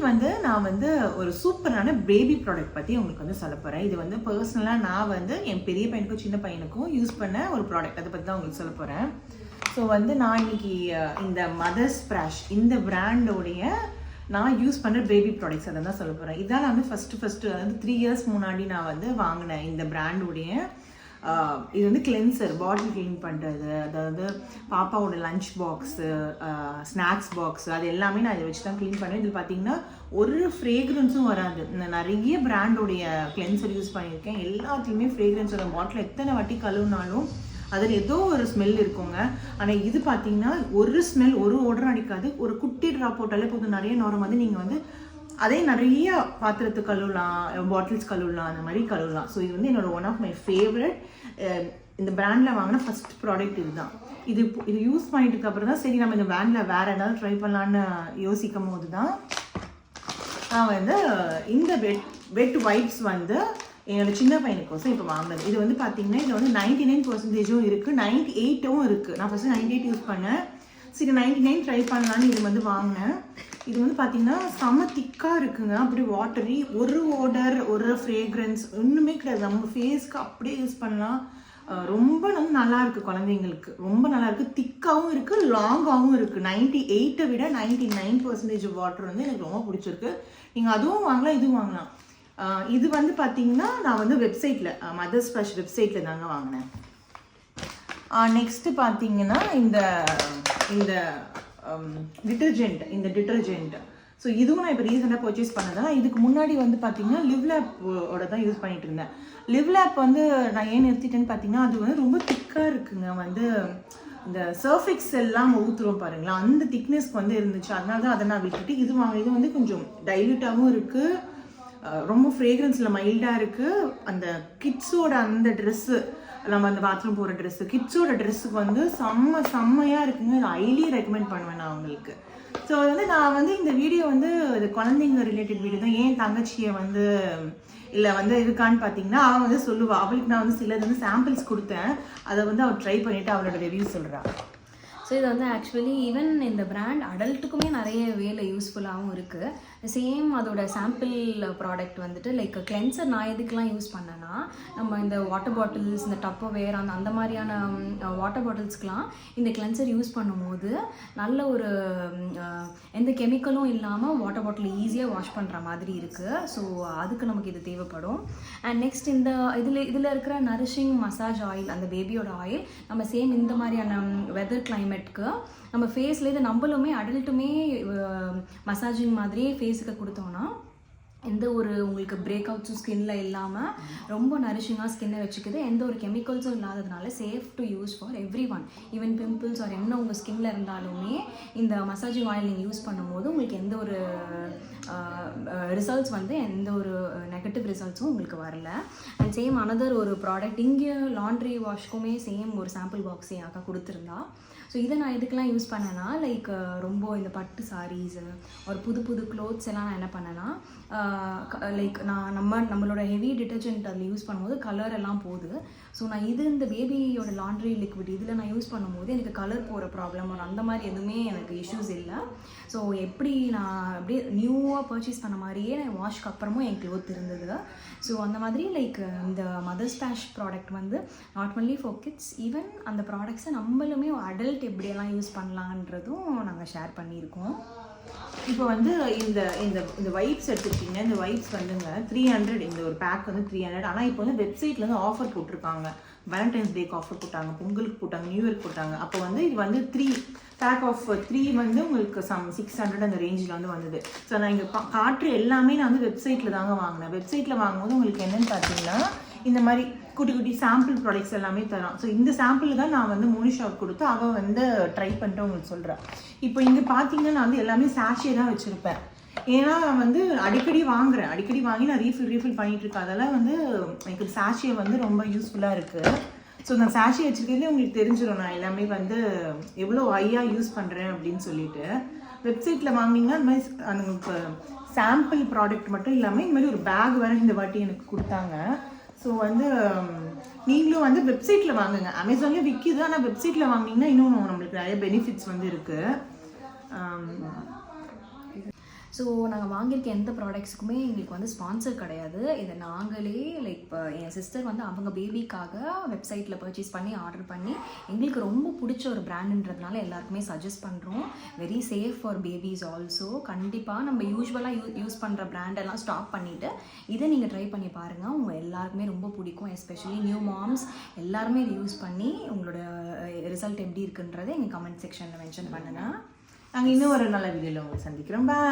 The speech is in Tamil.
வந்து நான் வந்து ஒரு சூப்பரான பேபி ப்ராடக்ட் பற்றி உங்களுக்கு வந்து சொல்ல போகிறேன். இது வந்து பர்சனலாக நான் வந்து என் பெரிய பையனுக்கும் சின்ன பையனுக்கும் யூஸ் பண்ண ஒரு ப்ராடக்ட், அதை பற்றி தான் உங்களுக்கு சொல்ல போகிறேன். ஸோ வந்து நான் இன்னைக்கு இந்த மதர்ஸ் ஸ்ப்ராஷ் இந்த பிராண்டோடைய நான் யூஸ் பண்ணுற பேபி ப்ராடக்ட்ஸ் அதை தான் சொல்ல போகிறேன். இதான் நான் வந்து ஃபஸ்ட்டு அதாவது 3 இயர்ஸ் முன்னாடி நான் வந்து வாங்கினேன் இந்த பிராண்டுடைய. இது வந்து கிளென்சர், பாட்டில் க்ளீன் பண்ணுறது, அதாவது பாப்பாவோட லஞ்ச் பாக்ஸு, ஸ்நாக்ஸ் பாக்ஸு, அது எல்லாமே நான் இதை வச்சு தான் க்ளீன் பண்ணுவேன். இதில் பார்த்தீங்கன்னா ஒரு ஃப்ரேக்ரன்ஸும் வராது. நான் நிறைய பிராண்டோடைய கிளென்சர் யூஸ் பண்ணியிருக்கேன். எல்லாத்துலேயுமே ஃப்ரேக்ரன்ஸோட பாட்டில் எத்தனை வாட்டி கழுவுனாலும் அதில் ஏதோ ஒரு ஸ்மெல் இருக்குங்க. ஆனால் இது பார்த்தீங்கன்னா ஒரு ஸ்மெல், ஒரு ஓடரும் அடிக்காது. ஒரு குட்டி ட்ராப் போட்டாலே போதும், நிறைய நோரம் வந்து நீங்கள் வந்து அதே நிறைய பாத்திரத்து கழுவலாம், பாட்டில்ஸ் கழுவலாம், அந்த மாதிரி கழுவலாம். ஸோ இது வந்து என்னோட ஒன் ஆஃப் மை ஃபேவரட். இந்த பிராண்டில் வாங்கின ஃபர்ஸ்ட் ப்ராடக்ட் இதுதான். இது யூஸ் பண்ணிட்டு அப்புறம் தான் சரி நம்ம இந்த பிராண்டில் வேறு ஏதாவது ட்ரை பண்ணலான்னு யோசிக்கும் போது தான் நான் வந்து இந்த வெட் வைப்ஸ் வந்து என்னோட சின்ன பையனுக்கோசம் இப்போ வாங்கினது. இது வந்து பார்த்தீங்கன்னா இதில் வந்து 99% இருக்குது, 98ம் இருக்குது. நான் ஃபஸ்ட்டு 98 யூஸ் பண்ணேன். சரி 99 ட்ரை பண்ணலான்னு இது வந்து வாங்கினேன். இது வந்து பார்த்தீங்கன்னா செம்ம திக்காக இருக்குங்க, அப்படியே வாட்டரி, ஒரு ஓடர் ஒரு ஃப்ரேக்ரன்ஸ் ஒன்றுமே கிடையாது. நம்ம ஃபேஸ்க்கு அப்படியே யூஸ் பண்ணலாம். ரொம்ப வந்து நல்லா இருக்குது, குழந்தைங்களுக்கு ரொம்ப நல்லா இருக்குது. திக்காகவும் இருக்குது, லாங்காகவும் இருக்குது. 98 விட 99% வாட்டர் வந்து எனக்கு ரொம்ப பிடிச்சிருக்கு. நீங்கள் அதுவும் வாங்கலாம், இதுவும் வாங்கலாம். இது வந்து பார்த்தீங்கன்னா நான் வந்து வெப்சைட்டில், மதர்ஸ் ஸ்ப்ராஷ் வெப்சைட்டில் தாங்க வாங்கினேன். நெக்ஸ்ட்டு பார்த்தீங்கன்னா இந்த டிட்டர்ஜென்ட். ஸோ இதுவும் நான் இப்போ ரீசெண்டாக பர்ச்சேஸ் பண்ணதான். இதுக்கு முன்னாடி வந்து பார்த்தீங்கன்னா லிவ்லேப்போட தான் யூஸ் பண்ணிட்டு இருந்தேன். லிவ்லேப் வந்து நான் ஏன் நிறுத்திட்டேன்னு பார்த்தீங்கன்னா அது வந்து ரொம்ப திக்காக இருக்குங்க. வந்து இந்த சர்ஃபெக்ஸ் எல்லாம் ஊற்றுறோம் பாருங்களா, அந்த திக்னஸ்க்கு வந்து இருந்துச்சு. அதனால தான் அதை நான் விட்டுட்டு இது வாங்க. இது வந்து கொஞ்சம் டைல்யூட்டாகவும் இருக்குது, ரொம்ப ஃப்ரேக்ரன்ஸில் மைல்டாக இருக்குது. அந்த கிட்ஸோட அந்த ட்ரெஸ்ஸு, நம்ம அந்த பாத்ரூம் போகிற ட்ரெஸ்ஸு, கிட்ஸோட ட்ரெஸ்ஸுக்கு வந்து செம்மையாக இருக்குங்க. இதை ஹைலி ரெக்கமெண்ட் பண்ணுவேன் நான் அவங்களுக்கு. ஸோ அது வந்து நான் வந்து இந்த வீடியோ வந்து இது குழந்தைங்க ரிலேட்டட் வீடியோ தான். ஏன் தங்கச்சியை வந்து இல்லை வந்து இருக்கான்னு பார்த்தீங்கன்னா அவள் வந்து சொல்லுவாள். அவளுக்கு நான் வந்து சிலது வந்து சாம்பிள்ஸ் கொடுத்தேன், அதை வந்து அவள் ட்ரை பண்ணிவிட்டு அவளோட ரிவ்யூ சொல்கிறாள். ஸோ இது வந்து ஆக்சுவலி ஈவன் இந்த பிராண்ட் அடல்ட்டுக்குமே நிறைய வேலை யூஸ்ஃபுல்லாகவும் இருக்குது. சேம் அதோட சாம்பிள் ப்ராடக்ட் வந்துட்டு லைக் கிளென்சர் நான் எதுக்கெலாம் யூஸ் பண்ணேன்னா, நம்ம இந்த வாட்டர் பாட்டில்ஸ், இந்த டப்பர்வேர், அந்த மாதிரியான வாட்டர் பாட்டில்ஸ்க்கெலாம் இந்த கிளென்சர் யூஸ் பண்ணும்போது நல்ல ஒரு எந்த கெமிக்கலும் இல்லாமல் வாட்டர் பாட்டில் ஈஸியாக வாஷ் பண்ணுற மாதிரி இருக்குது. ஸோ அதுக்கு நமக்கு இது தேவைப்படும். அண்ட் நெக்ஸ்ட் இந்த இதில் இருக்கிற நரிஷிங் மசாஜ் ஆயில், அந்த பேபியோட ஆயில் நம்ம சேம் இந்த மாதிரியான வெதர் கிளைமேட்க்கு நம்ம ஃபேஸில் இது நம்மளுமே அடல்ட்டுமே மசாஜிங் மாதிரியே ஃபேஸுக்கு கொடுத்தோன்னா எந்த ஒரு உங்களுக்கு பிரேக் அவுட்ஸும் ஸ்கின்ல இல்லாமல் ரொம்ப நரிஷிங்காக ஸ்கின்னை வச்சுக்குது. எந்த ஒரு கெமிக்கல்ஸும் இல்லாததுனால safe to use for everyone. Even pimples or என்ன உங்கள் ஸ்கின்ல இருந்தாலுமே இந்த மசாஜிங் ஆயில் நீங்கள் யூஸ் பண்ணும்போது உங்களுக்கு எந்த ஒரு ரிசல்ட்ஸ் வந்து எந்த ஒரு நெகட்டிவ் ரிசல்ட்ஸும் உங்களுக்கு வரல. அண்ட் சேம் அனதர் ஒரு ப்ராடக்ட் இங்கே லாண்ட்ரி வாஷ்க்குமே சேம் ஒரு சாம்பிள் பாக்ஸ் என் அக்கா கொடுத்துருந்தா. ஸோ இதை நான் எதுக்கெலாம் யூஸ் பண்ணேன்னா லைக் ரொம்ப இந்த பட்டு சாரீஸு ஒரு புது க்ளோத்ஸ் எல்லாம் நான் என்ன பண்ணேன்னா லைக் நம்மளோட ஹெவி டிட்டர்ஜென்ட் அதில் யூஸ் பண்ணும்போது கலர் எல்லாம் போகுது. ஸோ நான் இந்த பேபியோட லாண்ட்ரி லிக்விட் இதில் நான் யூஸ் பண்ணும்போது எனக்கு கலர் போகிற ப்ராப்ளம் ஒரு அந்த மாதிரி எதுவுமே எனக்கு இஷ்யூஸ் இல்லை. ஸோ எப்படி நான் அப்படியே நியூவாக பர்ச்சேஸ் பண்ண மாதிரியே வாஷ்க்கு அப்புறமும் என் க்ளோத் இருந்தது. ஸோ அந்த மாதிரி லைக் இந்த மதர்ஸ் ஸ்ப்ராஷ் ப்ராடக்ட் வந்து not only for kids, even அந்த ப்ராடக்ட்ஸை நம்மளுமே அடல்ட் எப்படியெல்லாம் யூஸ் பண்ணலான்றதும் நாங்கள் ஷேர் பண்ணியிருக்கோம். இப்போ வந்து இந்த வைப்ஸ் எடுத்துக்கிட்டிங்கன்னா இந்த வைப்ஸ் வந்துங்க 300, இந்த ஒரு பேக் வந்து 300. ஆனால் இப்போ வந்து வெப்சைட்டில் வந்து ஆஃபர் போட்டிருக்காங்க. வேலண்டைன்ஸ் டேக்கு ஆஃபர் போட்டாங்க, பொங்கலுக்கு போட்டாங்க, நியூ இயர்க்கு போட்டாங்க. அப்போ வந்து இது வந்து 3 பேக் ஆஃப் 3 வந்து உங்களுக்கு 600 அந்த ரேஞ்சில் வந்து வந்தது. ஸோ நான் இங்கே காட்டுற எல்லாமே நான் வந்து வெப்சைட்டில் தாங்க வாங்கினேன். வெப்சைட்டில் வாங்கும்போது உங்களுக்கு என்னென்னு பார்த்தீங்கன்னா இந்த மாதிரி குட்டி சாம்பிள் ப்ராடக்ட்ஸ் எல்லாமே தரோம். ஸோ இந்த சாம்பிள் தான் நான் வந்து மோனிஷாவுக்கு கொடுத்து அவள் வந்து ட்ரை பண்ணிட்டு உங்களுக்கு சொல்கிறேன். இப்போ இங்கே பார்த்தீங்கன்னா நான் வந்து எல்லாமே சாஷே தான் வச்சுருப்பேன். ஏன்னா நான் வந்து அடிக்கடி வாங்கி நான் ரீஃபில் பண்ணிகிட்டு இருக்கேன். அதெல்லாம் வந்து எனக்கு சாஷே வந்து ரொம்ப யூஸ்ஃபுல்லாக இருக்குது. ஸோ நான் சாஷே வச்சுருக்கிறதே உங்களுக்கு தெரிஞ்சிடும் நான் எல்லாமே வந்து எவ்வளோ ஹையாக யூஸ் பண்ணுறேன் அப்படின்னு சொல்லிட்டு. வெப்சைட்டில் வாங்கினீங்கன்னா அந்த மாதிரி உங்களுக்கு சாம்பிள் ப்ராடக்ட் மட்டும் இல்லாமல் இந்த மாதிரி ஒரு பேக் வேறு இந்த வாட்டி எனக்கு கொடுத்தாங்க. ஸோ வந்து நீங்களும் வந்து வெப்சைட்டில் வாங்குங்க. அமேசான்லேயும் விற்கிது, ஆனால் வெப்சைட்டில் வாங்கினீங்கன்னா இன்னும் நம்மளுக்கு நிறைய பெனிஃபிட்ஸ் வந்து இருக்குது. ஸோ நாங்கள் வாங்கியிருக்க எந்த ப்ராடக்ட்ஸுக்குமே எங்களுக்கு வந்து ஸ்பான்சர் கிடையாது. இதை நாங்களே லைக் இப்போ என் சிஸ்டர் வந்து அவங்க பேபிக்காக வெப்சைட்டில் பர்ச்சேஸ் பண்ணி ஆர்டர் பண்ணி எங்களுக்கு ரொம்ப பிடிச்ச ஒரு பிராண்டுன்றதுனால எல்லாருக்குமே சஜஸ்ட் பண்ணுறோம். Very safe for babies also. கண்டிப்பாக நம்ம யூஸ்வலாக யூஸ் பண்ணுற பிராண்டெல்லாம் ஸ்டாப் பண்ணிவிட்டு இதை நீங்கள் ட்ரை பண்ணி பாருங்கள். உங்கள் எல்லாருக்குமே ரொம்ப பிடிக்கும். எஸ்பெஷலி நியூ மாம்ஸ் எல்லாருமே இதை யூஸ் பண்ணி உங்களோட ரிசல்ட் எப்படி இருக்குன்றதை எங்கள் கமெண்ட் செக்ஷனில் மென்ஷன் பண்ணுங்கள். நாங்கள் இன்னும் ஒரு நல்ல வீடியோவில் உங்களை சந்திக்கிறோம். பாய்.